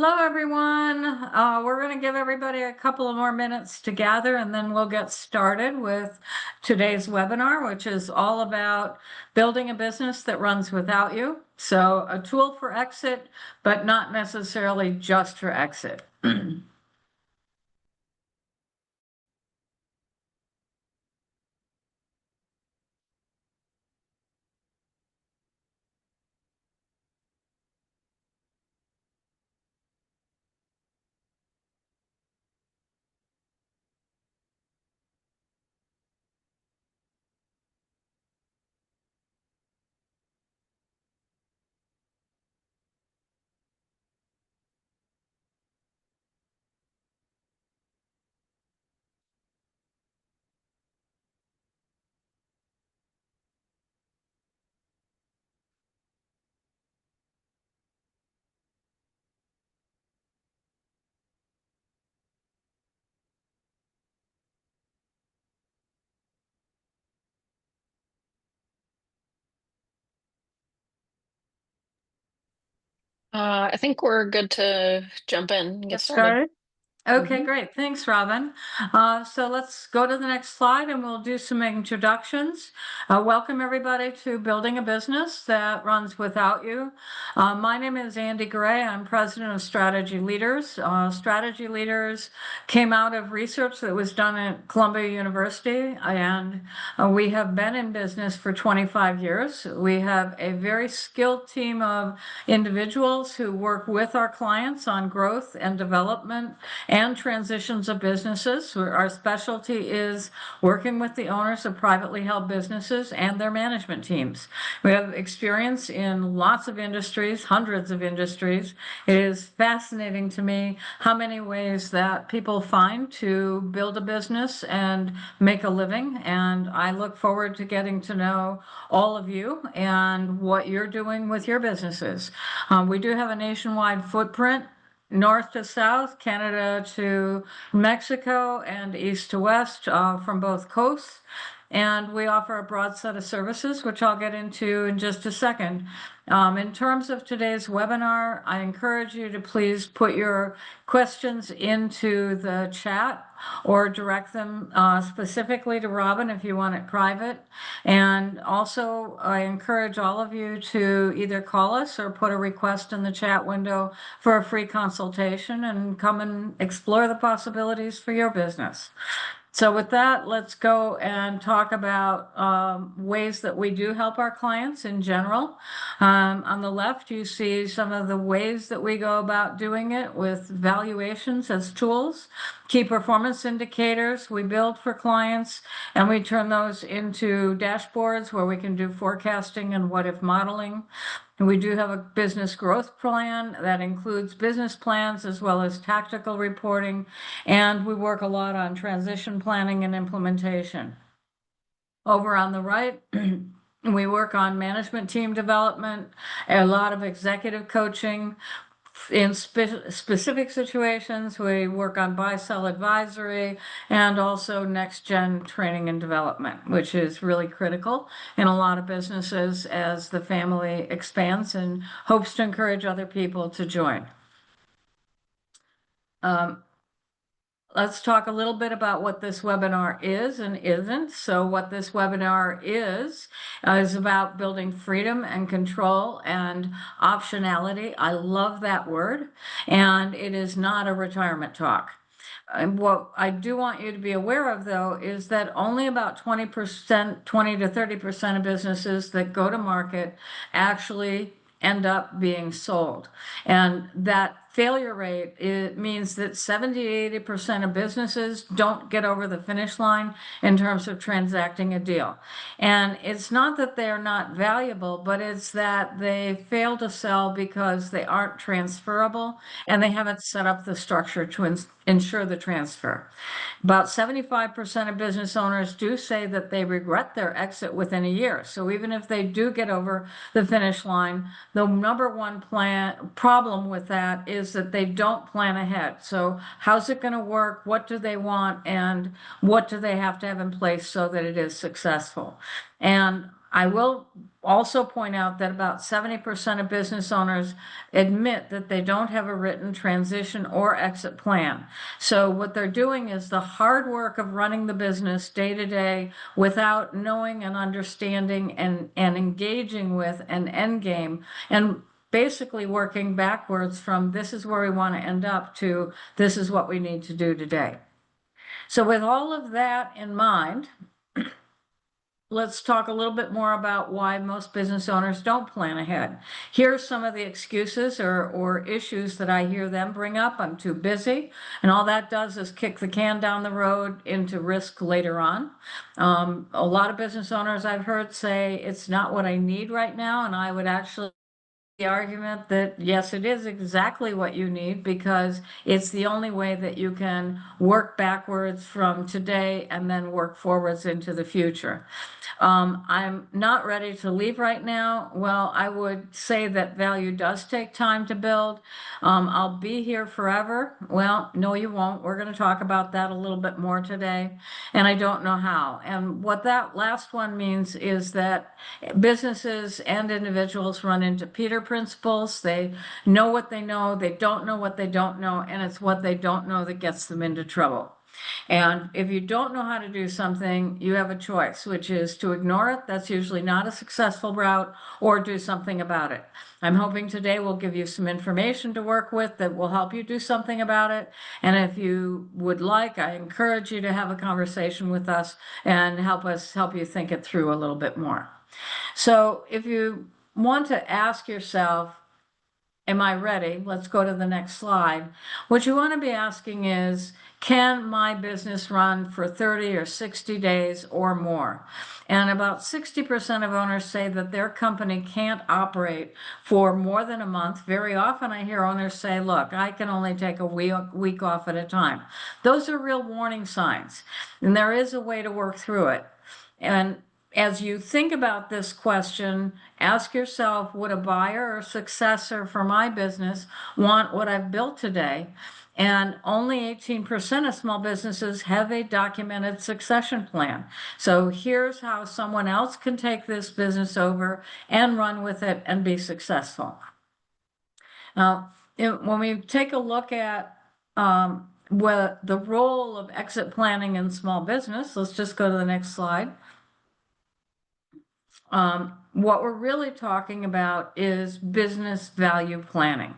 Hello, everyone. We're going to give everybody a couple of more minutes to gather, and then we'll get started with today's webinar, which is all about building a business that runs without you. So a tool for exit, but not necessarily just for exit. I think we're good to jump in and get Get started. started. Okay, Mhm. great. Thanks, Robyn. So let's go to the next slide and we'll do some introductions. Welcome, everybody, to Building a Business That Runs Without You. My name is Andi Gray. I'm president of Strategy Leaders. Strategy Leaders came out of research that was done at Columbia University, and we have been in business for 25 years. We have a very skilled team of individuals who work with our clients on growth and development and transitions of businesses. Our specialty is working with the owners of privately held businesses and their management teams. We have experience in lots of industries, hundreds of industries. It is fascinating to me how many ways that people find to build a business and make a living. And I look forward to getting to know all of you and what you're doing with your businesses. We do have a nationwide footprint, north to south, Canada to Mexico, and east to west from both coasts. And we offer a broad set of services, which I'll get into in just a second. In terms of today's webinar, I encourage you to please put your questions into the chat or direct them specifically to Robyn if you want it private. And also, I encourage all of you to either call us or put a request in the chat window for a free consultation and come and explore the possibilities for your business. So with that, let's go and talk about ways that we do help our clients in general. On the left, you see some of the ways that we go about doing it with valuations as tools, key performance indicators we build for clients, and we turn those into dashboards where we can do forecasting and what if modeling. And we do have a business growth plan that includes business plans as well as tactical reporting. And we work a lot on transition planning and implementation. Over on the right, we work on management team development, a lot of executive coaching. In specific situations, we work on buy-sell advisory and also next-gen training and development, which is really critical in a lot of businesses as the family expands and hopes to encourage other people to join. Let's talk a little bit about what this webinar is and isn't. So what this webinar is about building freedom and control and optionality. I love that word. And it is not a retirement talk. And what I do want you to be aware of, though, is that only about 20%, 20 to 30% of businesses that go to market actually end up being sold. And that failure rate, it means that 70-80% of businesses don't get over the finish line in terms of transacting a deal. And it's not that they're not valuable, but it's that they fail to sell because they aren't transferable and they haven't set up the structure to ensure the transfer. About 75% of business owners do say that they regret their exit within a year. So even if they do get over the finish line, the number one problem with that is that they don't plan ahead. So how's it going to work? What do they want? And what do they have to have in place so that it is successful? And I will also point out that about 70% of business owners admit that they don't have a written transition or exit plan. So what they're doing is the hard work of running the business day to day without knowing and understanding and engaging with an end game, and basically working backwards from this is where we want to end up to this is what we need to do today. So with all of that in mind, let's talk a little bit more about why most business owners don't plan ahead. Here are some of the excuses or issues that I hear them bring up. I'm too busy, and all that does is kick the can down the road into risk later on. A lot of business owners I've heard say it's not what I need right now, and I would actually the argument that yes, it is exactly what you need because it's the only way that you can work backwards from today and then work forwards into the future. I'm not ready to leave right now. Well, I would say that value does take time to build. I'll be here forever. Well, no, you won't. We're going to talk about that a little bit more today, and I don't know how. And what that last one means is that businesses and individuals run into Peter principles. They know what they know, they don't know what they don't know, and it's what they don't know that gets them into trouble. And if you don't know how to do something, you have a choice, which is to ignore it. That's usually not a successful route, or do something about it. I'm hoping today will give you some information to work with that will help you do something about it. And if you would like, I encourage you to have a conversation with us and help you think it through a little bit more. So if you want to ask yourself, am I ready? Let's go to the next slide. What you want to be asking is, can my business run for 30 or 60 days or more? And about 60% of owners say that their company can't operate for more than a month. Very often I hear owners say, look, I can only take a week off at a time. Those are real warning signs, and there is a way to work through it. And as you think about this question, ask yourself, would a buyer or successor for my business want what I've built today? And only 18% of small businesses have a documented succession plan. So here's how someone else can take this business over and run with it and be successful. Now, when we take a look at what the role of exit planning in small business, let's just go to the next slide. What we're really talking about is business value planning.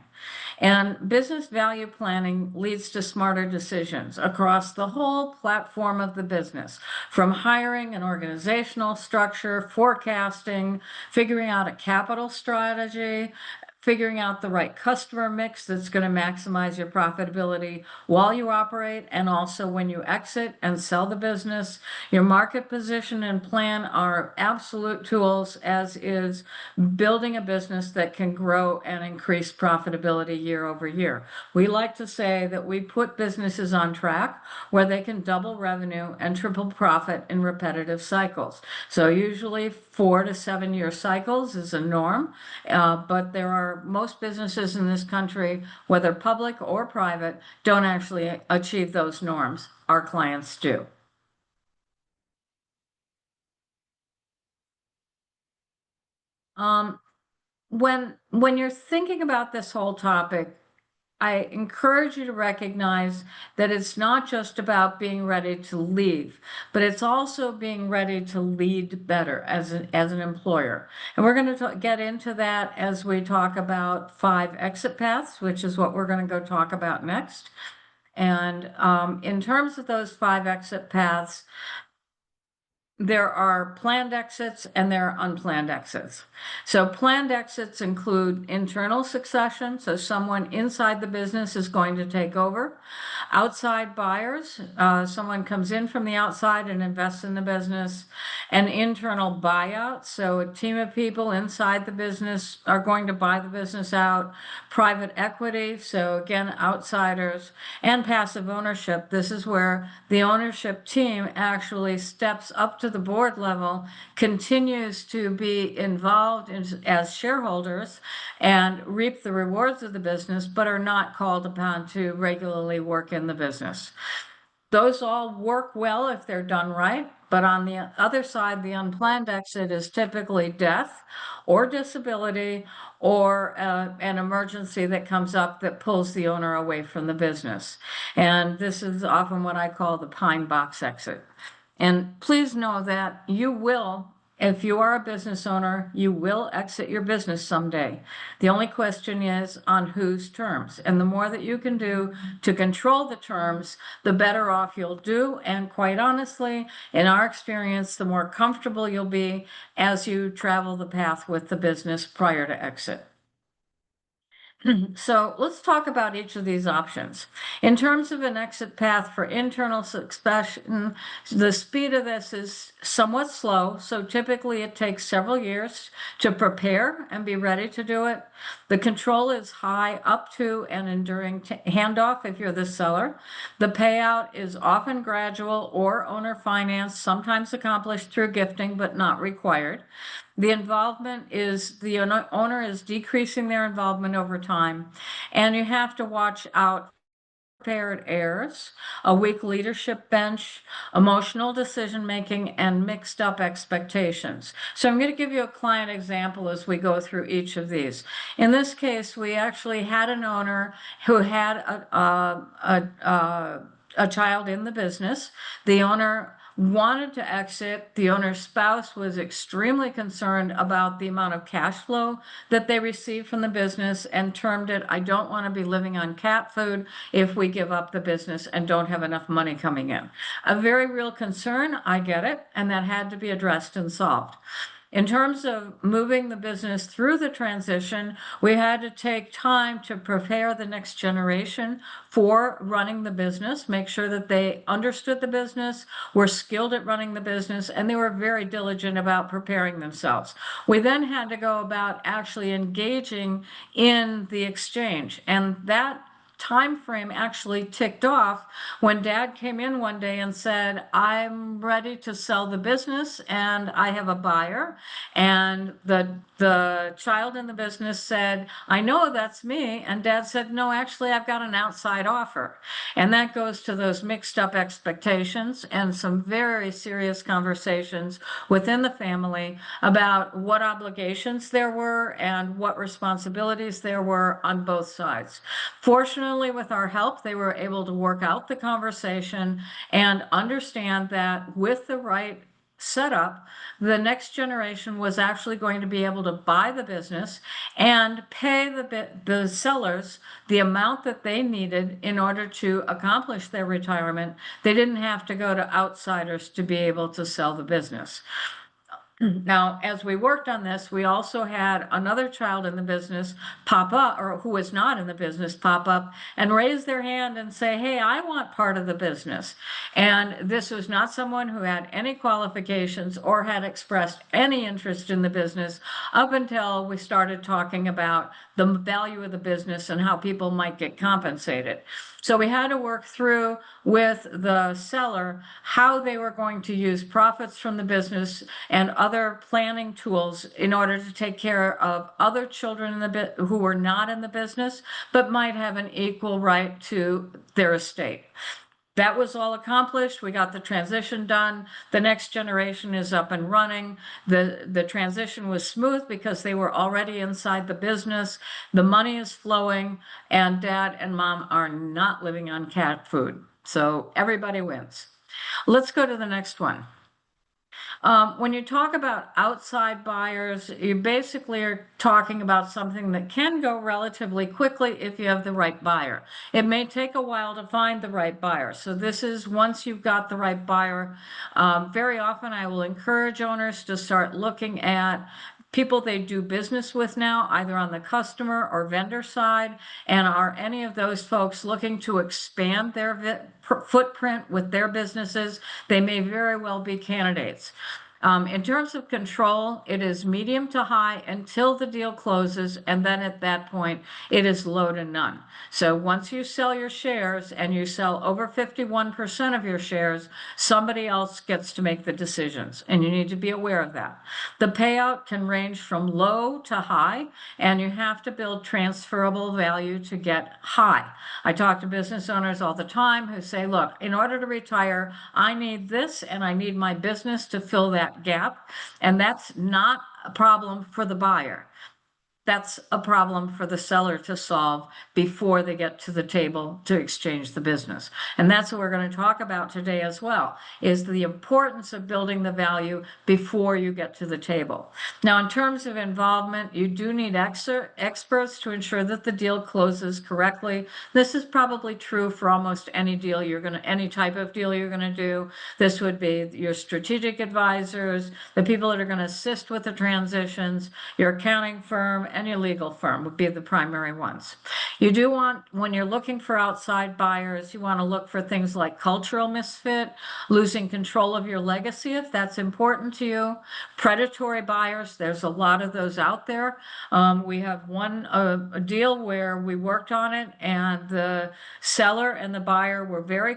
And business value planning leads to smarter decisions across the whole platform of the business, from hiring and organizational structure, forecasting, figuring out a capital strategy, figuring out the right customer mix that's going to maximize your profitability while you operate and also when you exit and sell the business. Your market position and plan are absolute tools, as is building a business that can grow and increase profitability year over year. We like to say that we put businesses on track where they can double revenue and triple profit in repetitive cycles. So usually 4 to 7 year cycles is a norm, but there are most businesses in this country, whether public or private, don't actually achieve those norms. Our clients do. When you're thinking about this whole topic, I encourage you to recognize that it's not just about being ready to leave, but it's also being ready to lead better as an employer. And we're going to get into that as we talk about 5 exit paths, which is what we're going to go talk about next. And in terms of those 5 exit paths, there are planned exits and there are unplanned exits. So planned exits include internal succession. So someone inside the business is going to take over. Outside buyers, someone comes in from the outside and invests in the business. An internal buyout. So a team of people inside the business are going to buy the business out. Private equity. So again, outsiders. And passive ownership. This is where the ownership team actually steps up to the board level, continues to be involved as shareholders and reap the rewards of the business, but are not called upon to regularly work in the business. Those all work well if they're done right, but on the other side, the unplanned exit is typically death or disability or an emergency that comes up that pulls the owner away from the business. And this is often what I call the pine box exit. And please know that you will, if you are a business owner, you will exit your business someday. The only question is on whose terms. And the more that you can do to control the terms, the better off you'll do. And quite honestly, in our experience, the more comfortable you'll be as you travel the path with the business prior to exit. So let's talk about each of these options. In terms of an exit path for internal succession, the speed of this is somewhat slow. So typically it takes several years to prepare and be ready to do it. The control is high up to and enduring handoff if you're the seller. The payout is often gradual or owner financed, sometimes accomplished through gifting, but not required. The involvement is the owner is decreasing their involvement over time, and you have to watch out for prepared errors, a weak leadership bench, emotional decision making, and mixed up expectations. So I'm going to give you a client example as we go through each of these. In this case, we actually had an owner who had a child in the business. The owner wanted to exit. The owner's spouse was extremely concerned about the amount of cash flow that they received from the business and termed it, I don't want to be living on cat food if we give up the business and don't have enough money coming in. A very real concern, I get it, and that had to be addressed and solved. In terms of moving the business through the transition, we had to take time to prepare the next generation for running the business, make sure that they understood the business, were skilled at running the business, and they were very diligent about preparing themselves. We then had to go about actually engaging in the exchange, and that time frame actually ticked off when Dad came in one day and said, I'm ready to sell the business and I have a buyer. And the child in the business said, I know that's me. And Dad said, no, actually, I've got an outside offer. And that goes to those mixed up expectations and some very serious conversations within the family about what obligations there were and what responsibilities there were on both sides. Fortunately, with our help, they were able to work out the conversation and understand that with the right setup, the next generation was actually going to be able to buy the business and pay the sellers the amount that they needed in order to accomplish their retirement. They didn't have to go to outsiders to be able to sell the business. Now, as we worked on this, we also had another child in the business pop up, or who was not in the business pop up and raise their hand and say, hey, I want part of the business. And this was not someone who had any qualifications or had expressed any interest in the business up until we started talking about the value of the business and how people might get compensated. So we had to work through with the seller how they were going to use profits from the business and other planning tools in order to take care of other children in the who were not in the business, but might have an equal right to their estate. That was all accomplished. We got the transition done. The next generation is up and running. The transition was smooth because they were already inside the business. The money is flowing, and Dad and Mom are not living on cat food. So everybody wins. Let's go to the next one. When you talk about outside buyers, you basically are talking about something that can go relatively quickly if you have the right buyer. It may take a while to find the right buyer. So this is once you've got the right buyer. Very often I will encourage owners to start looking at people they do business with now, either on the customer or vendor side, and are any of those folks looking to expand their footprint with their businesses? They may very well be candidates. In terms of control, it is medium to high until the deal closes, and then at that point, it is low to none. So once you sell your shares and you sell over 51% of your shares, somebody else gets to make the decisions, and you need to be aware of that. The payout can range from low to high, and you have to build transferable value to get high. I talk to business owners all the time who say, look, in order to retire, I need this and I need my business to fill that gap. And that's not a problem for the buyer. That's a problem for the seller to solve before they get to the table to exchange the business. And that's what we're going to talk about today as well, is the importance of building the value before you get to the table. Now, in terms of involvement, you do need experts to ensure that the deal closes correctly. This is probably true for almost any deal any type of deal you're going to do. This would be your strategic advisors, the people that are going to assist with the transitions, your accounting firm, and your legal firm would be the primary ones. You do want, when you're looking for outside buyers, you want to look for things like cultural misfit, losing control of your legacy if that's important to you, predatory buyers. There's a lot of those out there. We have a deal where we worked on it, and the seller and the buyer were very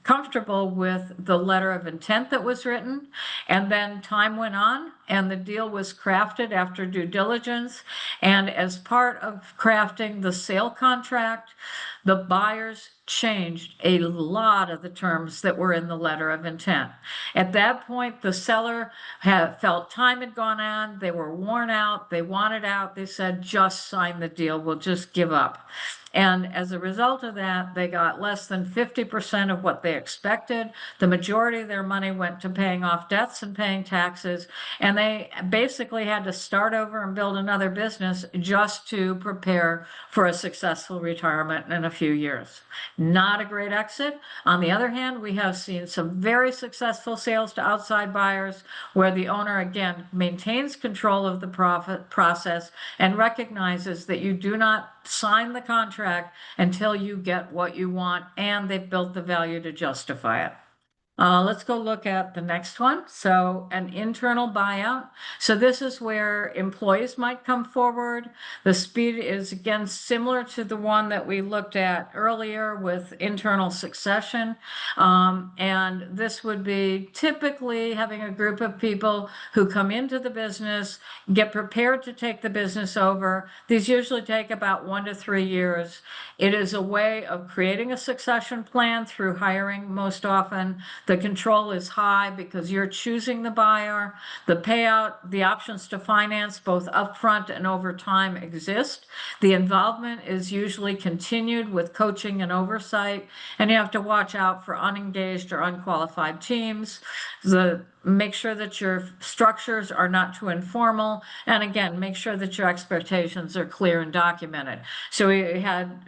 comfortable with the letter of intent that was written, and then time went on and the deal was crafted after due diligence. And as part of crafting the sale contract, the buyers changed a lot of the terms that were in the letter of intent. At that point, the seller felt time had gone on, they were worn out, they wanted out, they said, just sign the deal, we'll just give up. And as a result of that, they got less than 50% of what they expected. The majority of their money went to paying off debts and paying taxes. And they basically had to start over and build another business just to prepare for a successful retirement in a few years. Not a great exit. On the other hand, we have seen some very successful sales to outside buyers where the owner, again, maintains control of the profit process and recognizes that you do not sign the contract until you get what you want and they've built the value to justify it. Let's go look at the next one. So an internal buyout. So this is where employees might come forward. The speed is, again, similar to the one that we looked at earlier with internal succession. And this would be typically having a group of people who come into the business, get prepared to take the business over. These usually take about 1 to 3 years. It is a way of creating a succession plan through hiring most often. The control is high because you're choosing the buyer. The payout, the options to finance both upfront and over time exist. The involvement is usually continued with coaching and oversight, and you have to watch out for unengaged or unqualified teams. Make sure that your structures are not too informal, and again, make sure that your expectations are clear and documented. So we had,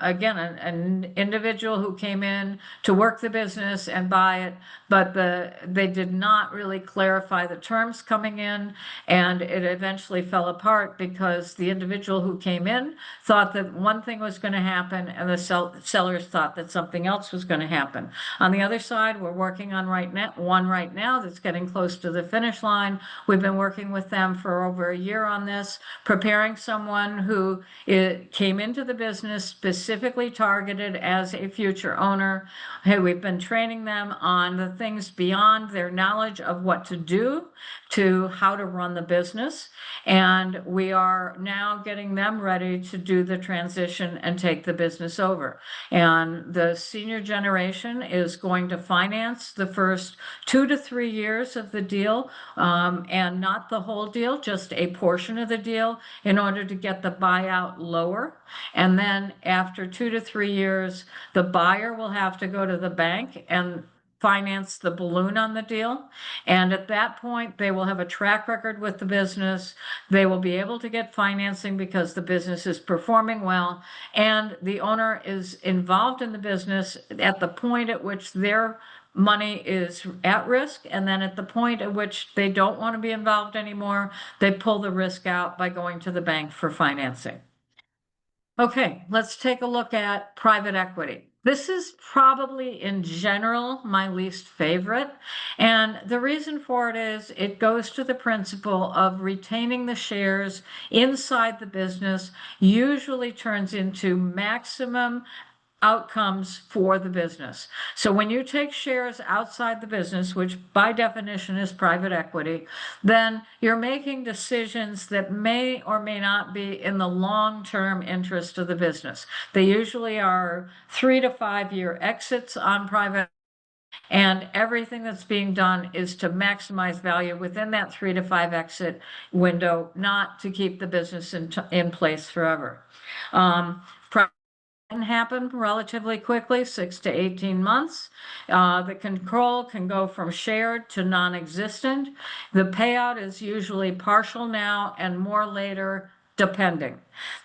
again, an individual who came in to work the business and buy it, but they did not really clarify the terms coming in, and it eventually fell apart because the individual who came in thought that one thing was going to happen, and the sellers thought that something else was going to happen. On the other side, we're working on one right now that's getting close to the finish line. We've been working with them for over a year on this, preparing someone who came into the business specifically targeted as a future owner. Hey, we've been training them on the things beyond their knowledge of what to do to how to run the business. And we are now getting them ready to do the transition and take the business over. And the senior generation is going to finance the first 2 to 3 years of the deal, and not the whole deal, just a portion of the deal in order to get the buyout lower. And then after 2 to 3 years, the buyer will have to go to the bank and finance the balloon on the deal. And at that point, they will have a track record with the business. They will be able to get financing because the business is performing well, and the owner is involved in the business at the point at which their money is at risk, and then at the point at which they don't want to be involved anymore, they pull the risk out by going to the bank for financing. Okay, let's take a look at private equity. This is probably in general my least favorite. And the reason for it is it goes to the principle of retaining the shares inside the business, usually turns into maximum outcomes for the business. So when you take shares outside the business, which by definition is private equity, then you're making decisions that may or may not be in the long-term interest of the business. They usually are 3 to 5 year exits on private, and everything that's being done is to maximize value within that 3 to 5 exit window, not to keep the business in place forever. Um, can happen relatively quickly, 6 to 18 months. The control can go from shared to non-existent. The payout is usually partial now and more later, depending.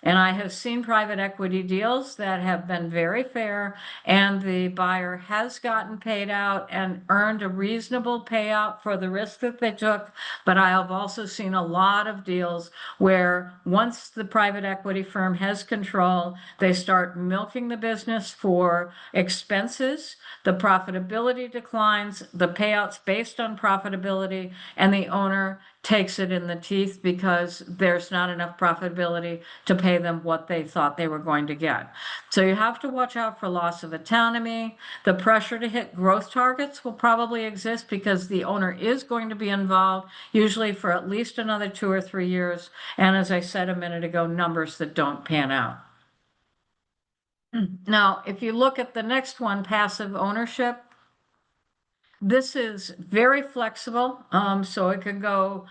And I have seen private equity deals that have been very fair, and the buyer has gotten paid out and earned a reasonable payout for the risk that they took. But I have also seen a lot of deals where once the private equity firm has control, they start milking the business for expenses, the profitability declines, the payouts based on profitability, and the owner takes it in the teeth because there's not enough profitability to pay them what they thought they were going to get. So you have to watch out for loss of autonomy. The pressure to hit growth targets will probably exist because the owner is going to be involved, usually for at least another 2 or 3 years. And as I said a minute ago, numbers that don't pan out. Now, if you look at the next one, passive ownership, this is very flexible, so it could go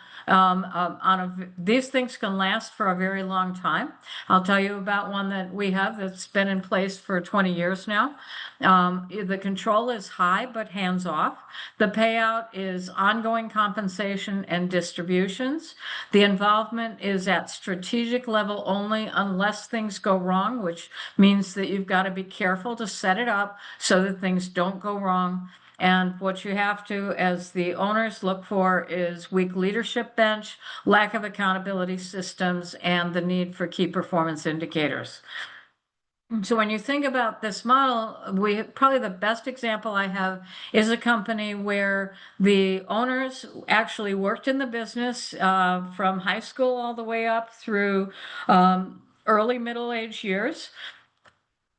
these things can last for a very long time. I'll tell you about one that we have that's been in place for 20 years now. The control is high but hands off. The payout is ongoing compensation and distributions. The involvement is at strategic level only unless things go wrong, which means that you've got to be careful to set it up so that things don't go wrong. And what you have to, as the owners, look for is weak leadership bench, lack of accountability systems, and the need for key performance indicators. So when you think about this model, probably the best example I have is a company where the owners actually worked in the business from high school all the way up through early middle-aged years.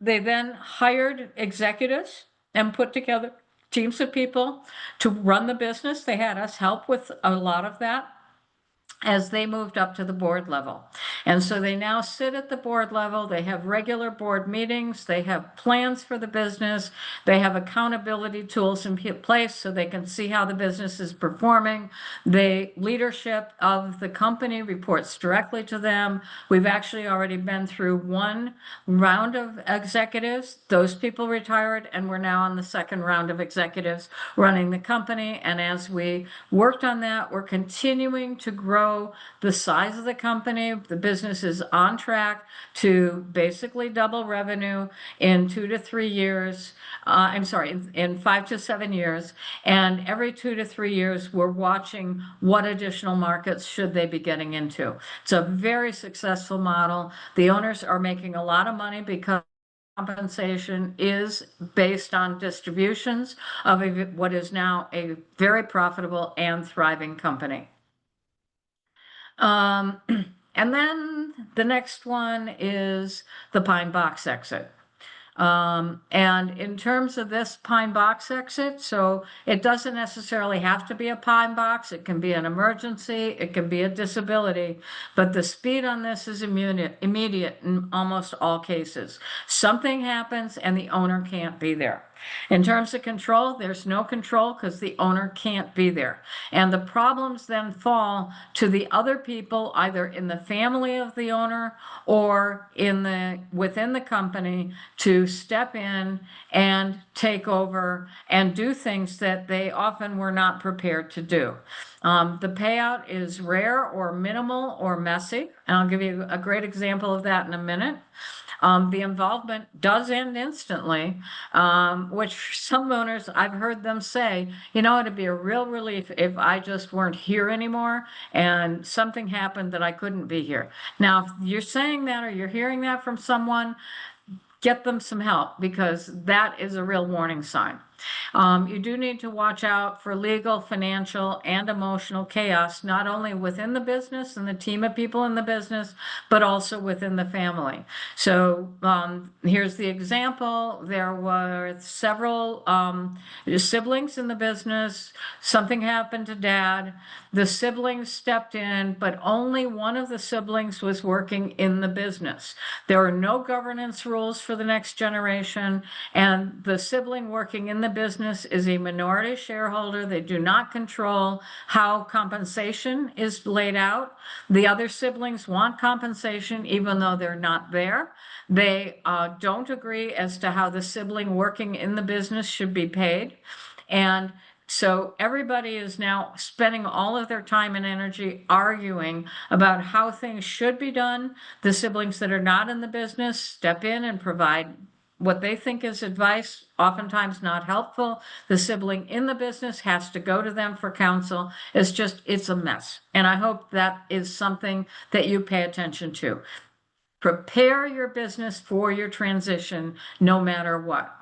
They then hired executives and put together teams of people to run the business. They had us help with a lot of that as they moved up to the board level. And so they now sit at the board level, they have regular board meetings, they have plans for the business, they have accountability tools in place so they can see how the business is performing. The leadership of the company reports directly to them. We've actually already been through one round of executives. Those people retired, and we're now on the second round of executives running the company. And as we worked on that, we're continuing to grow the size of the company. The business is on track to basically double revenue in 2 to 3 years. I'm sorry, in 5 to 7 years. And every 2 to 3 years, we're watching what additional markets should they be getting into. It's a very successful model. The owners are making a lot of money because compensation is based on distributions of what is now a very profitable and thriving company. Um, and then the next one is the pine box exit. And in terms of this pine box exit, so it doesn't necessarily have to be a pine box. It can be an emergency. It can be a disability. But the speed on this is immediate in almost all cases. Something happens and the owner can't be there. In terms of control, there's no control because the owner can't be there. And the problems then fall to the other people, either in the family of the owner or within the company, to step in and take over and do things that they often were not prepared to do. The payout is rare or minimal or messy. And I'll give you a great example of that in a minute. The involvement does end instantly, which some owners, I've heard them say, it'd be a real relief if I just weren't here anymore and something happened that I couldn't be here. Now, if you're saying that or you're hearing that from someone, get them some help, because that is a real warning sign. You do need to watch out for legal, financial, and emotional chaos, not only within the business and the team of people in the business, but also within the family. So here's the example. There were several siblings in the business. Something happened to dad. The siblings stepped in, but only one of the siblings was working in the business. There are no governance rules for the next generation, and the sibling working in the business is a minority shareholder. They do not control how compensation is laid out. The other siblings want compensation even though they're not there. They don't agree as to how the sibling working in the business should be paid. And so everybody is now spending all of their time and energy arguing about how things should be done. The siblings that are not in the business step in and provide what they think is advice, oftentimes not helpful. The sibling in the business has to go to them for counsel. It's a mess. And I hope that is something that you pay attention to. Prepare your business for your transition, no matter what.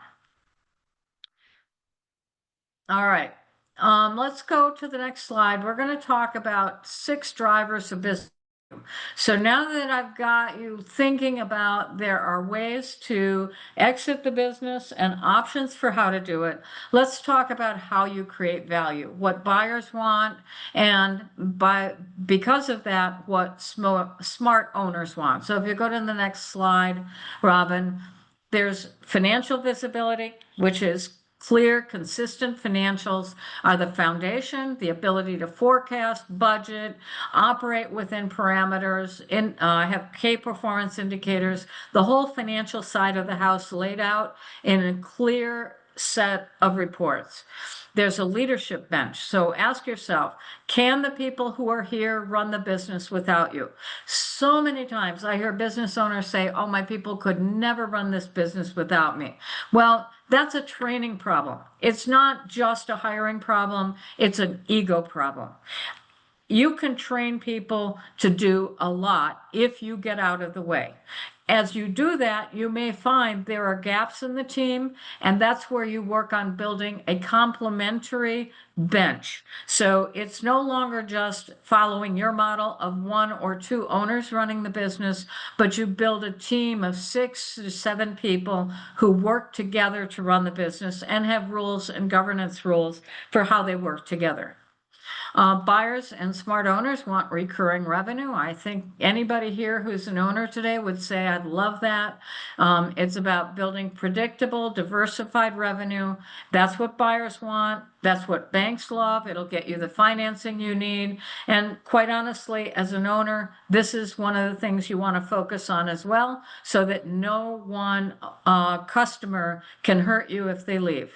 All right. Let's go to the next slide. We're going to talk about 6 drivers of business. So now that I've got you thinking about there are ways to exit the business and options for how to do it, let's talk about how you create value, what buyers want, and because of that, what smart owners want. So if you go to the next slide, Robyn, there's financial visibility, which is clear, consistent financials are the foundation, the ability to forecast, budget, operate within parameters, have key performance indicators, the whole financial side of the house laid out in a clear set of reports. There's a leadership bench. So ask yourself, can the people who are here run the business without you? So many times I hear business owners say, oh, my people could never run this business without me. Well, that's a training problem. It's not just a hiring problem. It's an ego problem. You can train people to do a lot if you get out of the way. As you do that, you may find there are gaps in the team, and that's where you work on building a complementary bench. So it's no longer just following your model of 1 or 2 owners running the business, but you build a team of 6 to 7 people who work together to run the business and have rules and governance rules for how they work together. Buyers and smart owners want recurring revenue. I think anybody here who's an owner today would say, I'd love that. It's about building predictable, diversified revenue. That's what buyers want. That's what banks love. It'll get you the financing you need. And quite honestly, as an owner, this is one of the things you want to focus on as well, so that no one customer can hurt you if they leave.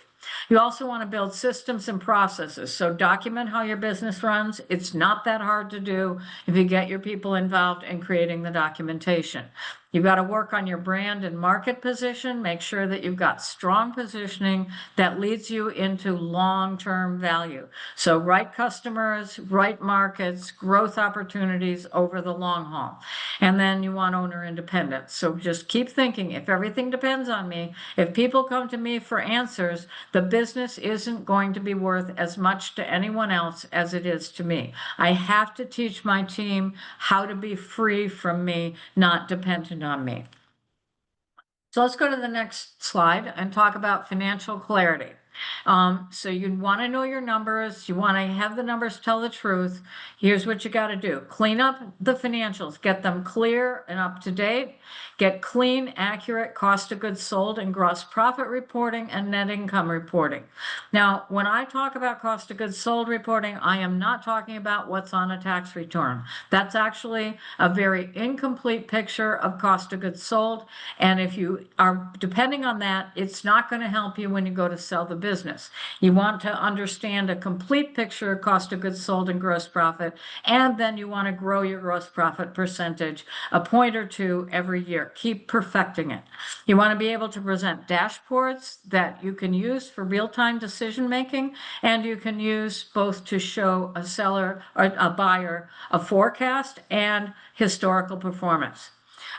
You also want to build systems and processes. So document how your business runs. It's not that hard to do if you get your people involved in creating the documentation. You've got to work on your brand and market position. Make sure that you've got strong positioning that leads you into long-term value. So right customers, right markets, growth opportunities over the long haul. And then you want owner independence. So just keep thinking, if everything depends on me, if people come to me for answers, the business isn't going to be worth as much to anyone else as it is to me. I have to teach my team how to be free from me, not dependent on me. So let's go to the next slide and talk about financial clarity. So you want to know your numbers. You want to have the numbers tell the truth. Here's what you got to do. Clean up the financials. Get them clear and up to date. Get clean, accurate cost of goods sold and gross profit reporting and net income reporting. Now, when I talk about cost of goods sold reporting, I am not talking about what's on a tax return. That's actually a very incomplete picture of cost of goods sold. And if you are depending on that, it's not going to help you when you go to sell the business. You want to understand a complete picture of cost of goods sold and gross profit, and then you want to grow your gross profit percentage a point or 2 every year. Keep perfecting it. You want to be able to present dashboards that you can use for real-time decision making, and you can use both to show a seller or a buyer a forecast and historical performance.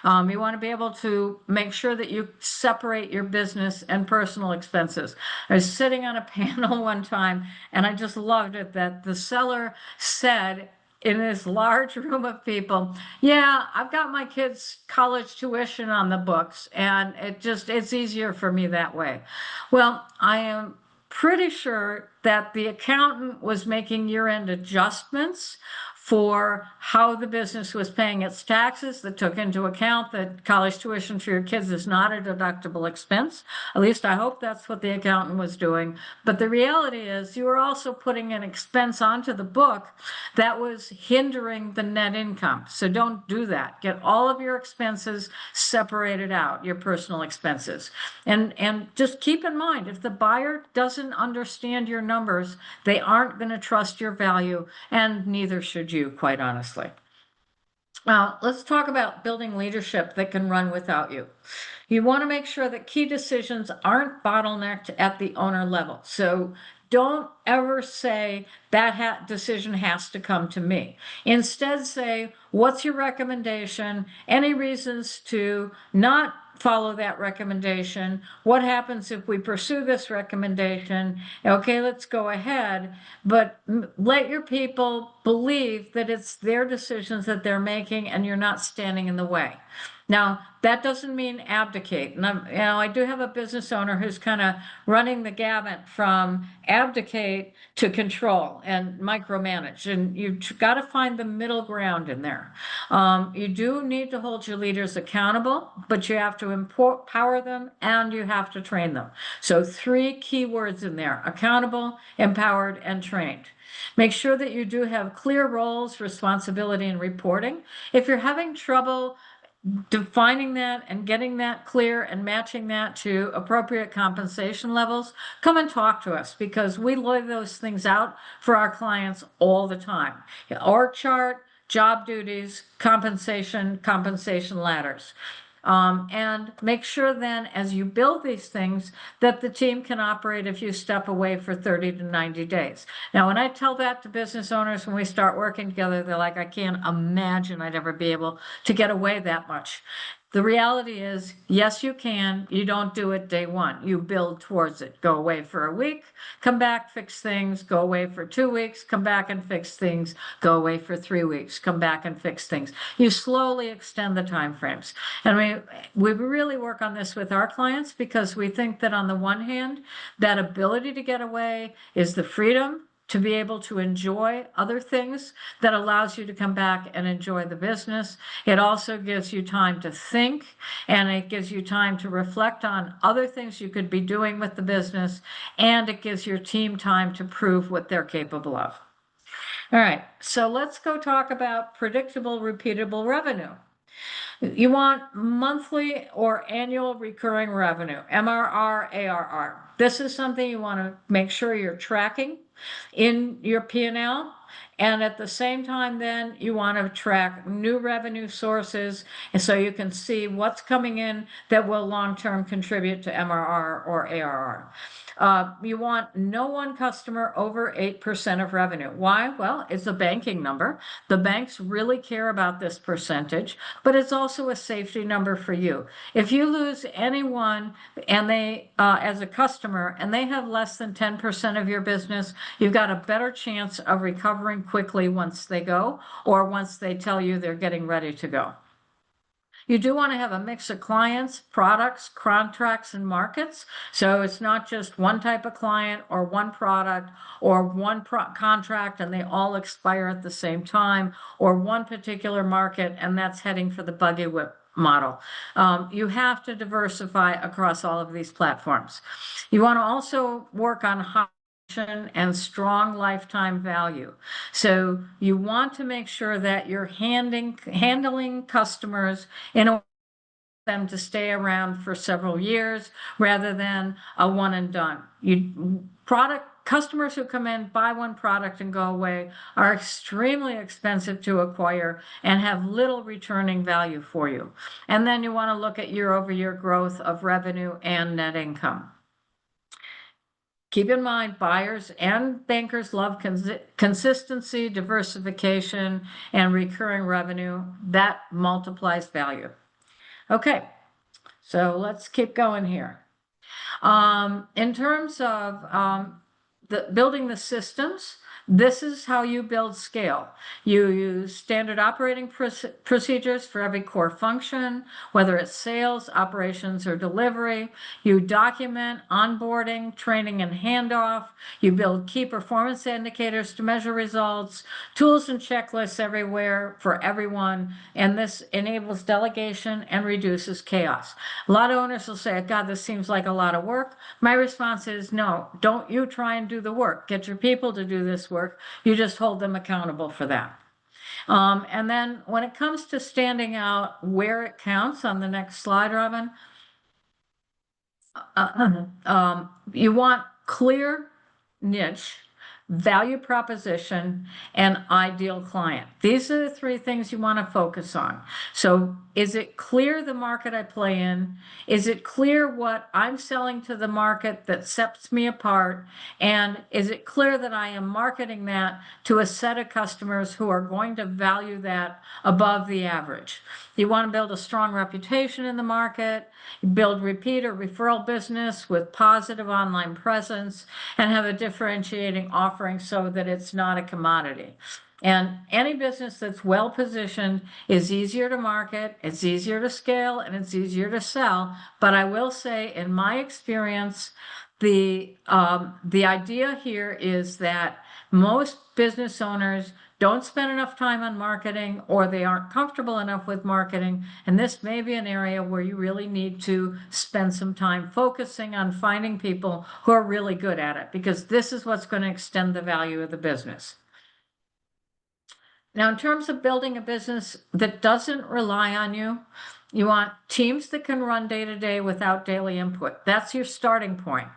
You want to be able to make sure that you separate your business and personal expenses. I was sitting on a panel one time and I just loved it that the seller said in this large room of people, yeah, I've got my kids' college tuition on the books and it's easier for me that way. Well, I am pretty sure that the accountant was making year-end adjustments for how the business was paying its taxes that took into account that college tuition for your kids is not a deductible expense. At least I hope that's what the accountant was doing. But the reality is you were also putting an expense onto the book that was hindering the net income. So don't do that. Get all of your expenses separated out, your personal expenses. And just keep in mind, if the buyer doesn't understand your numbers, they aren't going to trust your value, and neither should you, quite honestly. Now, let's talk about building leadership that can run without you. You want to make sure that key decisions aren't bottlenecked at the owner level. So don't ever say that decision has to come to me. Instead, say, what's your recommendation? Any reasons to not follow that recommendation? What happens if we pursue this recommendation? Okay, let's go ahead, but let your people believe that it's their decisions that they're making and you're not standing in the way. Now, that doesn't mean abdicate. And I do have a business owner who's kind of running the gamut from abdicate to control and micromanage. And you've got to find the middle ground in there. You do need to hold your leaders accountable, but you have to empower them and you have to train them. So 3 key words in there: accountable, empowered, and trained. Make sure that you do have clear roles, responsibility, and reporting. If you're having trouble defining that and getting that clear and matching that to appropriate compensation levels, come and talk to us, because we lay those things out for our clients all the time. Org chart, job duties, compensation ladders. And make sure then, as you build these things, that the team can operate if you step away for 30 to 90 days. Now, when I tell that to business owners, when we start working together, they're like, I can't imagine I'd ever be able to get away that much. The reality is, yes, you can. You don't do it day one. You build towards it. Go away for a week, come back, fix things, go away for 2 weeks, come back and fix things, go away for 3 weeks, come back and fix things. You slowly extend the time frames. And we really work on this with our clients, because we think that on the one hand, that ability to get away is the freedom to be able to enjoy other things that allows you to come back and enjoy the business. It also gives you time to think, and it gives you time to reflect on other things you could be doing with the business, and it gives your team time to prove what they're capable of. All right, so let's go talk about predictable, repeatable revenue. You want monthly or annual recurring revenue, MRR, ARR. This is something you want to make sure you're tracking in your P&L. And at the same time, then you want to track new revenue sources, and so you can see what's coming in that will long-term contribute to MRR or ARR. You want no one customer over 8% of revenue. Why? Well, it's a banking number. The banks really care about this percentage, but it's also a safety number for you. If you lose anyone and they, as a customer, and they have less than 10% of your business, you've got a better chance of recovering quickly once they go, or once they tell you they're getting ready to go. You do want to have a mix of clients, products, contracts, and markets. So it's not just one type of client or one product or one contract and they all expire at the same time, or one particular market and that's heading for the buggy whip model. You have to diversify across all of these platforms. You want to also work on high and strong lifetime value. So you want to make sure that you're handling customers in a way for them to stay around for several years rather than a one and done. Customers who come in, buy one product and go away are extremely expensive to acquire and have little returning value for you. And then you want to look at year-over-year growth of revenue and net income. Keep in mind, buyers and bankers love consistency, diversification, and recurring revenue. That multiplies value. Okay, so let's keep going here. In terms of the building the systems, this is how you build scale. You use standard operating procedures for every core function, whether it's sales, operations, or delivery. You document onboarding, training, and handoff. You build key performance indicators to measure results, tools and checklists everywhere for everyone, and this enables delegation and reduces chaos. A lot of owners will say, God, this seems like a lot of work. My response is, no, don't you try and do the work. Get your people to do this work. You just hold them accountable for that. And then when it comes to standing out where it counts on the next slide, Robyn, you want clear niche, value proposition, and ideal client. These are the three things you want to focus on. So is it clear the market I play in? Is it clear what I'm selling to the market that sets me apart? And is it clear that I am marketing that to a set of customers who are going to value that above the average? You want to build a strong reputation in the market, build repeat or referral business with positive online presence, and have a differentiating offering so that it's not a commodity. And any business that's well positioned is easier to market, it's easier to scale, and it's easier to sell. But I will say, in my experience, the idea here is that most business owners don't spend enough time on marketing, or they aren't comfortable enough with marketing. And this may be an area where you really need to spend some time focusing on finding people who are really good at it, because this is what's going to extend the value of the business. Now, in terms of building a business that doesn't rely on you, you want teams that can run day to day without daily input. That's your starting point.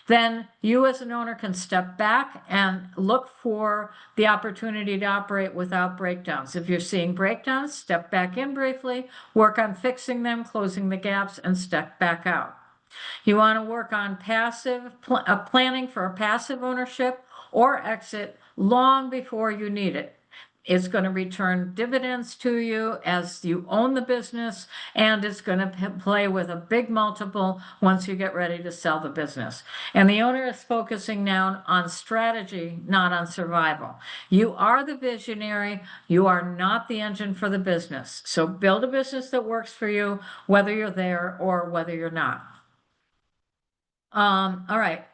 Then you as an owner can step back and look for the opportunity to operate without breakdowns. If you're seeing breakdowns, step back in briefly, work on fixing them, closing the gaps, and step back out. You want to work on planning for a passive ownership or exit long before you need it. It's going to return dividends to you as you own the business, and it's going to play with a big multiple once you get ready to sell the business. And the owner is focusing now on strategy, not on survival. You are the visionary. You are not the engine for the business. So build a business that works for you, whether you're there or whether you're not. All right.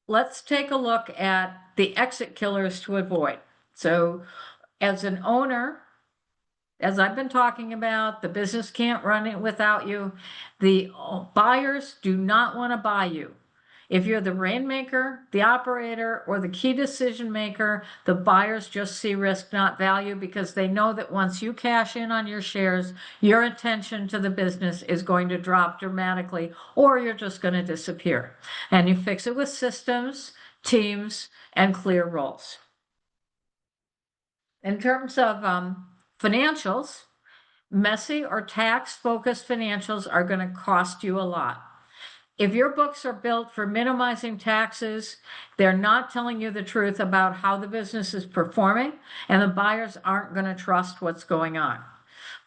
Let's take a look at the exit killers to avoid. So as an owner, as I've been talking about, the business can't run it without you. The buyers do not want to buy you. If you're the rainmaker, the operator, or the key decision maker, the buyers just see risk, not value, because they know that once you cash in on your shares, your attention to the business is going to drop dramatically, or you're just going to disappear. And you fix it with systems, teams, and clear roles. In terms of financials, messy or tax-focused financials are going to cost you a lot. If your books are built for minimizing taxes, they're not telling you the truth about how the business is performing, and the buyers aren't going to trust what's going on.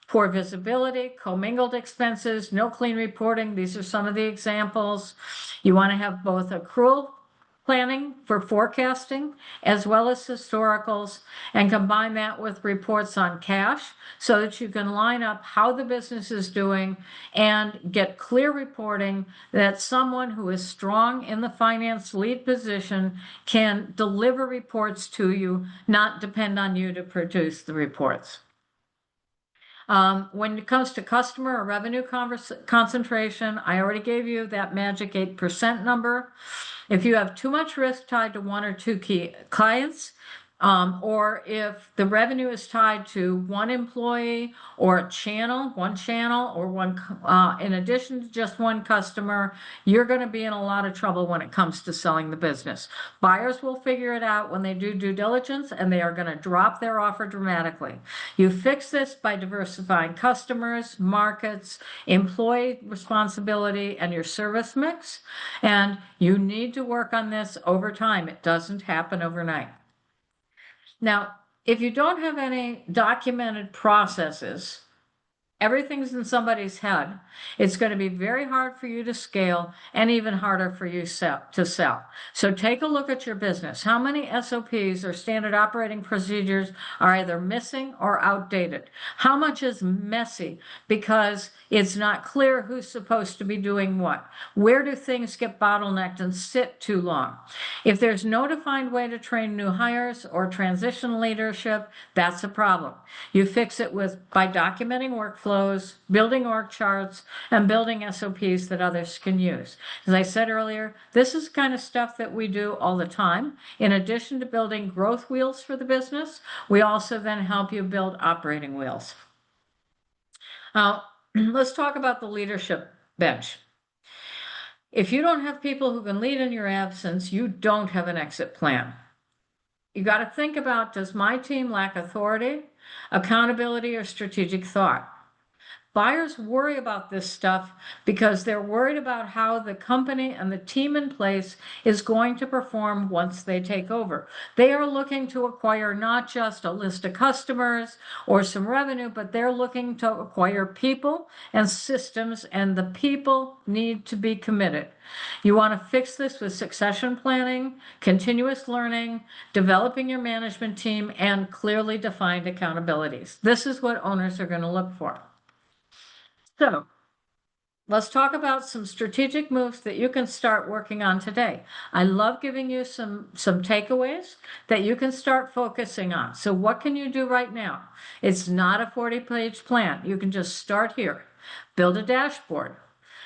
Poor visibility, commingled expenses, no clean reporting. These are some of the examples. You want to have both accrual planning for forecasting as well as historicals, and combine that with reports on cash so that you can line up how the business is doing and get clear reporting that someone who is strong in the finance lead position can deliver reports to you, not depend on you to produce the reports. When it comes to customer or revenue concentration, I already gave you that magic 8% number. If you have too much risk tied to one or two key clients, or if the revenue is tied to one employee or a channel, or one, in addition to just one customer, you're going to be in a lot of trouble when it comes to selling the business. Buyers will figure it out when they do due diligence, and they are going to drop their offer dramatically. You fix this by diversifying customers, markets, employee responsibility, and your service mix. And you need to work on this over time. It doesn't happen overnight. Now, if you don't have any documented processes Everything's in somebody's head. It's going to be very hard for you to scale and even harder for you to sell. So take a look at your business. How many SOPs or standard operating procedures are either missing or outdated? How much is messy because it's not clear who's supposed to be doing what? Where do things get bottlenecked and sit too long? If there's no defined way to train new hires or transition leadership, that's a problem. You fix it by documenting workflows, building org charts, and building SOPs that others can use. As I said earlier, this is kind of stuff that we do all the time. In addition to building growth wheels for the business, we also then help you build operating wheels. Now, let's talk about the leadership bench. If you don't have people who can lead in your absence, you don't have an exit plan. You got to think about, does my team lack authority, accountability, or strategic thought? Buyers worry about this stuff because they're worried about how the company and the team in place is going to perform once they take over. They are looking to acquire not just a list of customers or some revenue, but they're looking to acquire people and systems, and the people need to be committed. You want to fix this with succession planning, continuous learning, developing your management team, and clearly defined accountabilities. This is what owners are going to look for. So let's talk about some strategic moves that you can start working on today. I love giving you some takeaways that you can start focusing on. So what can you do right now? It's not a 40-page plan. You can just start here. Build a dashboard.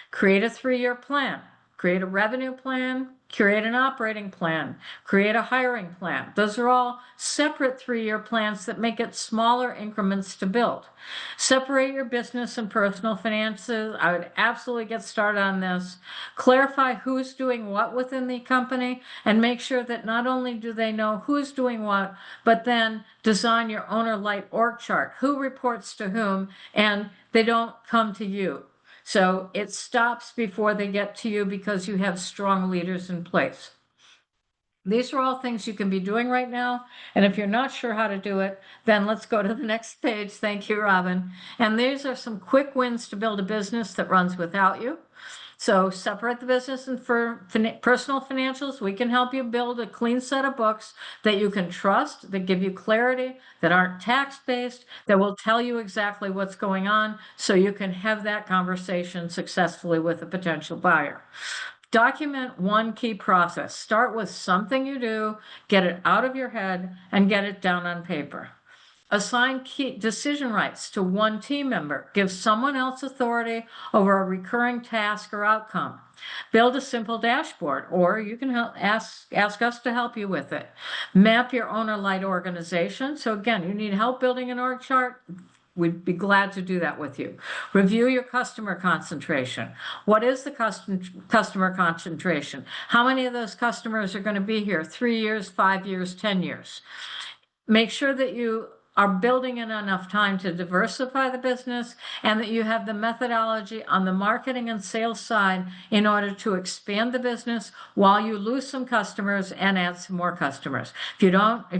Create a 3-year plan. Create a revenue plan. Create an operating plan. Create a hiring plan. Those are all separate 3-year plans that make it smaller increments to build. Separate your business and personal finances. I would absolutely get started on this. Clarify who's doing what within the company, and make sure that not only do they know who's doing what, but then design your owner light org chart. Who reports to whom, and they don't come to you. So it stops before they get to you because you have strong leaders in place. These are all things you can be doing right now. And if you're not sure how to do it, then let's go to the next page. Thank you, Robyn. And these are some quick wins to build a business that runs without you. So separate the business and for personal financials. We can help you build a clean set of books that you can trust, that give you clarity, that aren't tax-based, that will tell you exactly what's going on so you can have that conversation successfully with a potential buyer. Document one key process. Start with something you do, get it out of your head, and get it down on paper. Assign key decision rights to one team member. Give someone else authority over a recurring task or outcome. Build a simple dashboard, or you can ask us to help you with it. Map your owner-light organization. So again, you need help building an org chart? We'd be glad to do that with you. Review your customer concentration. What is the customer concentration? How many of those customers are going to be here 3 years, 5 years, 10 years? Make sure that you are building in enough time to diversify the business, and that you have the methodology on the marketing and sales side in order to expand the business while you lose some customers and add some more customers. If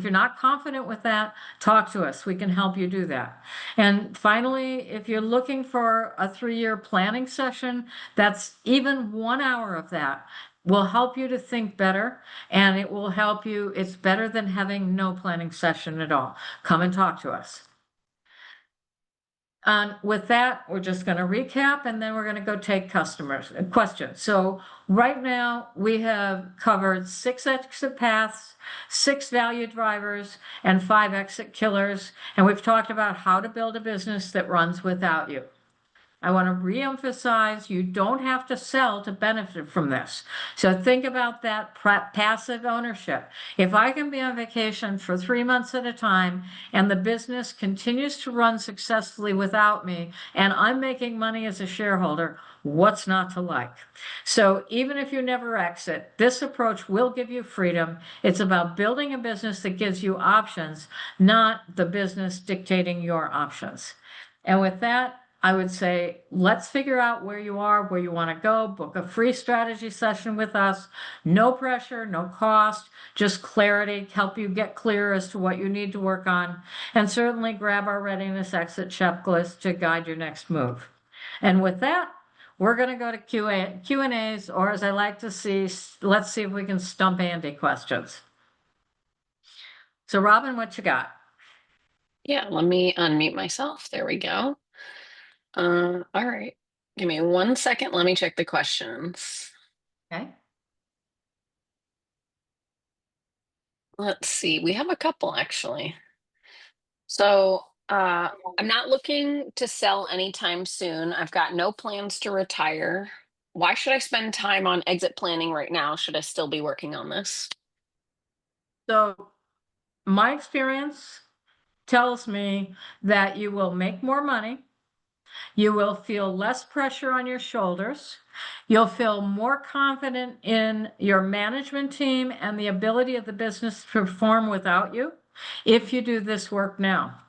you're not confident with that, talk to us. We can help you do that. And finally, if you're looking for a 3-year planning session, that's even 1 hour of that will help you to think better, and it will help you. It's better than having no planning session at all. Come and talk to us. And with that, we're just going to recap, and then we're going to go take questions. So right now we have covered 6 exit paths, 6 value drivers, and 5 exit killers. And we've talked about how to build a business that runs without you. I want to reemphasize, you don't have to sell to benefit from this. So think about that passive ownership. If I can be on vacation for 3 months at a time and the business continues to run successfully without me, and I'm making money as a shareholder, what's not to like? So even if you never exit, this approach will give you freedom. It's about building a business that gives you options, not the business dictating your options. And with that, I would say, let's figure out where you are, where you want to go, book a free strategy session with us. No pressure, no cost, just clarity, help you get clear as to what you need to work on. And certainly grab our readiness exit checklist to guide your next move. And with that, we're going to go to Q&As, or as I like to see, let's see if we can stump Andi questions. So Robyn, what you got? Yeah, let me unmute myself. There we go. All right. Give me 1 second. Let me check the questions. Okay. Let's see. We have a couple actually. So I'm not looking to sell anytime soon. I've got no plans to retire. Why should I spend time on exit planning right now? Should I still be working on this? So my experience tells me that you will make more money. You will feel less pressure on your shoulders. You'll feel more confident in your management team and the ability of the business to perform without you if you do this work now.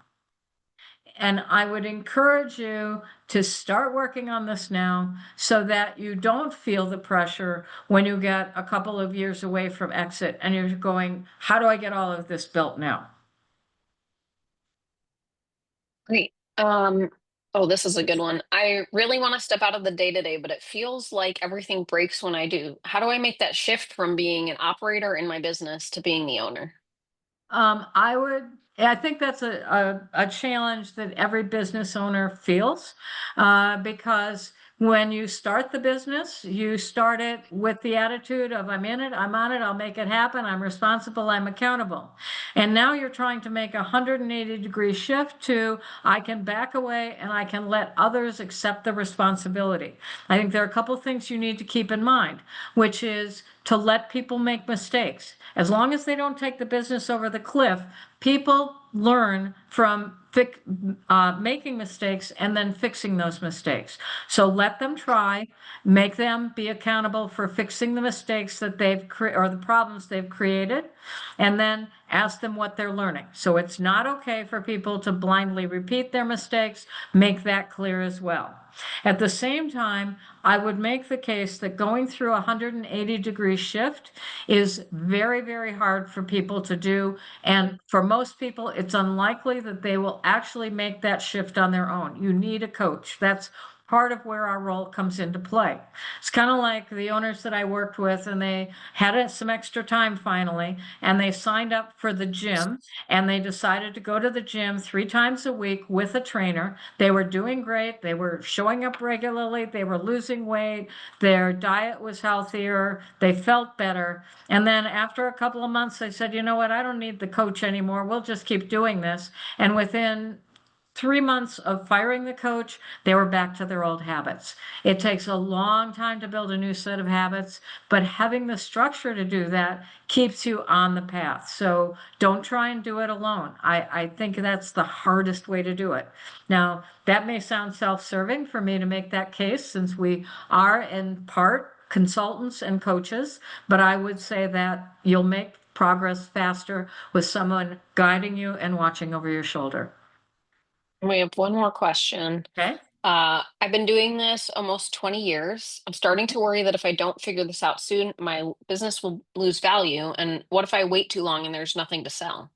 And I would encourage you to start working on this now so that you don't feel the pressure when you get a couple of years away from exit and you're going, how do I get all of this built now? Great. Oh, this is a good one. I really want to step out of the day-to-day, but it feels like everything breaks when I do. How do I make that shift from being an operator in my business to being the owner? I think that's a challenge that every business owner feels because when you start the business, you start it with the attitude of I'm in it, I'm on it, I'll make it happen, I'm responsible, I'm accountable. And now you're trying to make a 180-degree shift to I can back away and I can let others accept the responsibility. I think there are a couple of things you need to keep in mind, which is to let people make mistakes. As long as they don't take the business over the cliff, people learn from making mistakes and then fixing those mistakes. So let them try, make them be accountable for fixing the mistakes that or the problems they've created, and then ask them what they're learning. So it's not okay for people to blindly repeat their mistakes. Make that clear as well. At the same time, I would make the case that going through a 180-degree shift is very, very hard for people to do. And for most people, it's unlikely that they will actually make that shift on their own. You need a coach. That's part of where our role comes into play. It's kind of like the owners that I worked with, and they had some extra time finally, and they signed up for the gym, and they decided to go to the gym 3 times a week with a trainer. They were doing great. They were showing up regularly. They were losing weight. Their diet was healthier. They felt better. And then after a couple of months, they said, you know what? I don't need the coach anymore. We'll just keep doing this. And within 3 months of firing the coach, they were back to their old habits. It takes a long time to build a new set of habits, but having the structure to do that keeps you on the path. So don't try and do it alone. I think that's the hardest way to do it. Now, that may sound self-serving for me to make that case since we are in part consultants and coaches, but I would say that you'll make progress faster with someone guiding you and watching over your shoulder. We have one more question. Okay. I've been doing this almost 20 years. I'm starting to worry that if I don't figure this out soon, my business will lose value. And what if I wait too long and there's nothing to sell?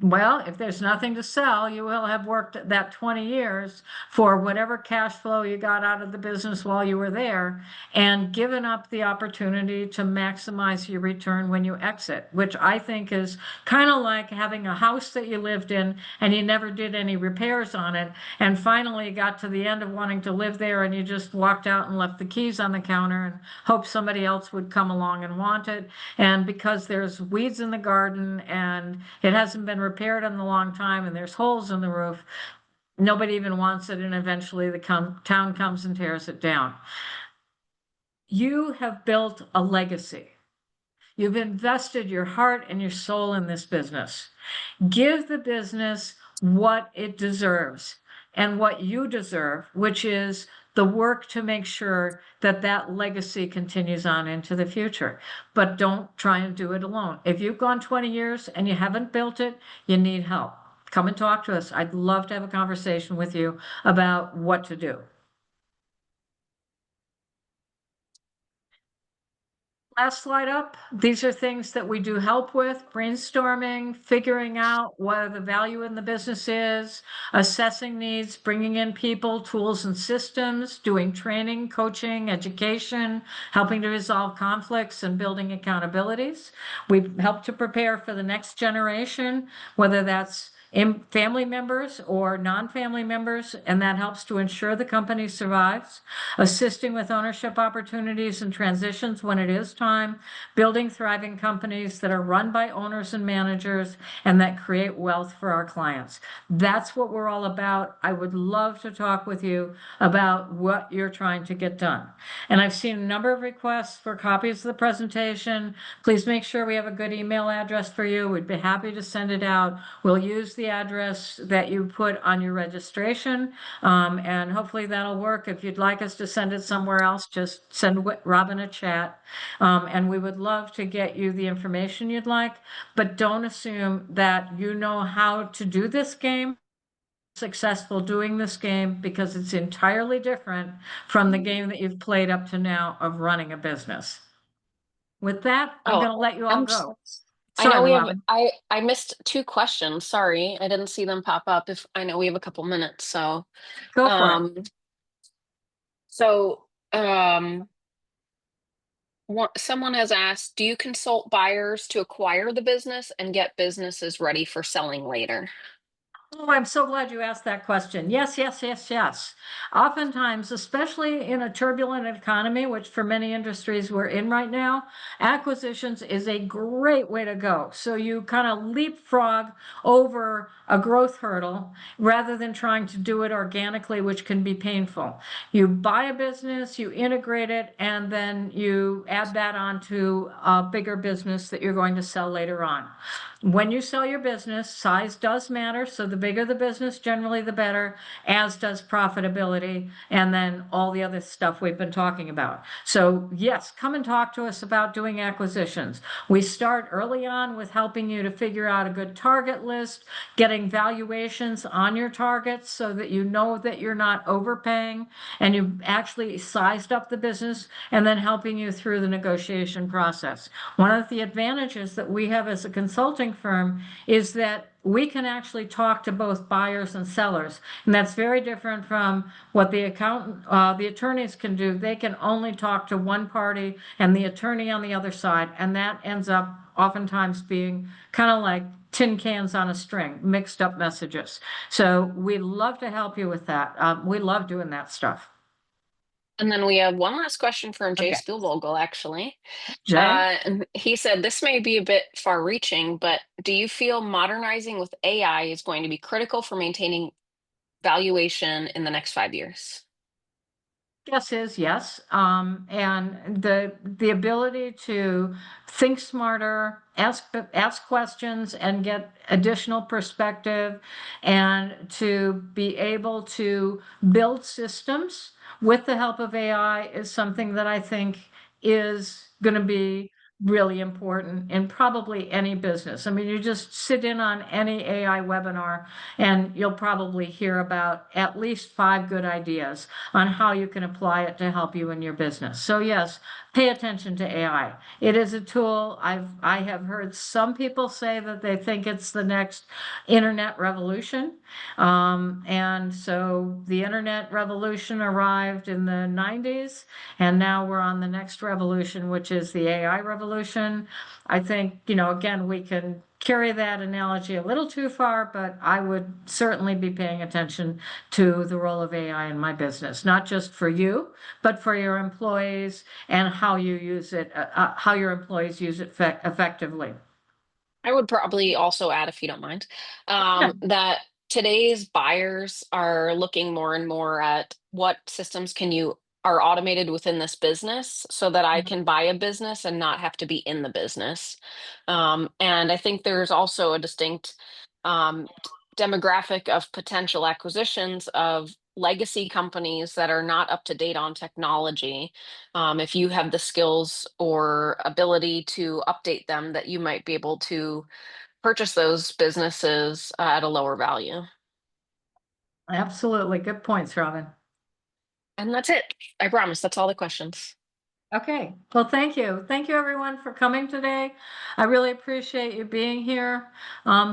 Well, if there's nothing to sell, you will have worked that 20 years for whatever cash flow you got out of the business while you were there and given up the opportunity to maximize your return when you exit, which I think is kind of like having a house that you lived in and you never did any repairs on it. And finally you got to the end of wanting to live there and you just walked out and left the keys on the counter and hoped somebody else would come along and want it. And because there's weeds in the garden and it hasn't been repaired in a long time and there's holes in the roof, nobody even wants it, and eventually the town comes and tears it down. You have built a legacy. You've invested your heart and your soul in this business. Give the business what it deserves and what you deserve, which is the work to make sure that that legacy continues on into the future. But don't try and do it alone. If you've gone 20 years and you haven't built it, you need help. come and talk to us. I'd love to have a conversation with you about what to do. Last slide up. These are things that we do help with: brainstorming, figuring out what the value in the business is, assessing needs, bringing in people, tools, and systems, doing training, coaching, education, helping to resolve conflicts, and building accountabilities. We've helped to prepare for the next generation, whether that's in family members or non-family members, and that helps to ensure the company survives. Assisting with ownership opportunities and transitions when it is time, building thriving companies that are run by owners and managers and that create wealth for our clients. That's what we're all about. I would love to talk with you about what you're trying to get done. And I've seen a number of requests for copies of the presentation. Please make sure we have a good email address for you. We'd be happy to send it out. We'll use the address that you put on your registration, and hopefully that'll work. If you'd like us to send it somewhere else, just send Robyn a chat. And we would love to get you the information you'd like, but don't assume that you know how to do this game, successful doing this game, because it's entirely different from the game that you've played up to now of running a business. With that, I'm Oh, going to let you all I'm go. I know Sorry, we have Robyn. I missed two questions. Sorry. I didn't see them pop up. If I know we have a couple minutes, so Go for it. um so um someone has asked, do you consult buyers to acquire the business and get businesses ready for selling later? Oh, I'm so glad you asked that question. Yes, yes, yes, yes. Oftentimes, especially in a turbulent economy, which for many industries we're in right now, acquisitions is a great way to go. So you kind of leapfrog over a growth hurdle rather than trying to do it organically, which can be painful. You buy a business, you integrate it, and then you add that onto a bigger business that you're going to sell later on. When you sell your business, size does matter. So the bigger the business, generally the better, as does profitability, and then all the other stuff we've been talking about. So yes, come and talk to us about doing acquisitions. We start early on with helping you to figure out a good target list, getting valuations on your targets so that you know that you're not overpaying and you've actually sized up the business, and then helping you through the negotiation process. One of the advantages that we have as a consulting firm is that we can actually talk to both buyers and sellers, and that's very different from what the attorneys can do. They can only talk to one party and the attorney on the other side, and that ends up oftentimes being kind of like tin cans on a string, mixed up messages. So we love to help you with that. We love doing that stuff. And then we have one last question from Jay Okay, Spielvogel, actually. Jay. And he said, this may be a bit far reaching, but do you feel modernizing with AI is going to be critical for maintaining valuation in the next 5 years? Guess is yes. And the ability to think smarter, ask questions, and get additional perspective, and to be able to build systems with the help of AI is something that I think is going to be really important in probably any business. I mean, you just sit in on any AI webinar and you'll probably hear about at least 5 good ideas on how you can apply it to help you in your business. So yes, pay attention to AI. It is a tool. I have heard some people say that they think it's the next internet revolution. And so the internet revolution arrived in the 90s, and now we're on the next revolution, which is the AI revolution. I think, again, we can carry that analogy a little too far, but I would certainly be paying attention to the role of AI in my business, not just for you, but for your employees and how you use it, how your employees use it effectively. I would probably also add, if you don't mind, Yeah. that today's buyers are looking more and more at what systems can you are automated within this business so that I can buy a business and not have to be in the business. And I think there's also a distinct demographic of potential acquisitions of legacy companies that are not up to date on technology. If you have the skills or ability to update them, that you might be able to purchase those businesses at a lower value. Absolutely. Good points, Robyn. And that's it. I promise that's all the questions. Okay, well, thank you. Thank you, everyone, for coming today. I really appreciate you being here.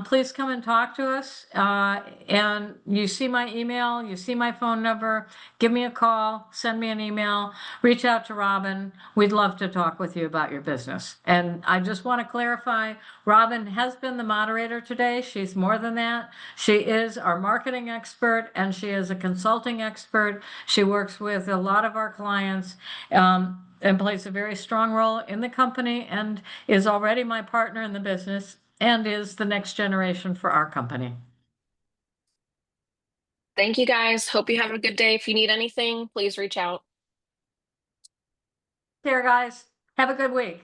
Please come and talk to us. And you see my email, you see my phone number. Give me a call, send me an email, reach out to Robyn. We'd love to talk with you about your business. And I just want to clarify, Robyn has been the moderator today. She's more than that. She is our marketing expert and she is a consulting expert. She works with a lot of our clients. And plays a very strong role in the company and is already my partner in the business and is the next generation for our company. Thank you guys. Hope you have a good day. If you need anything, please reach out. There, guys. Have a good week.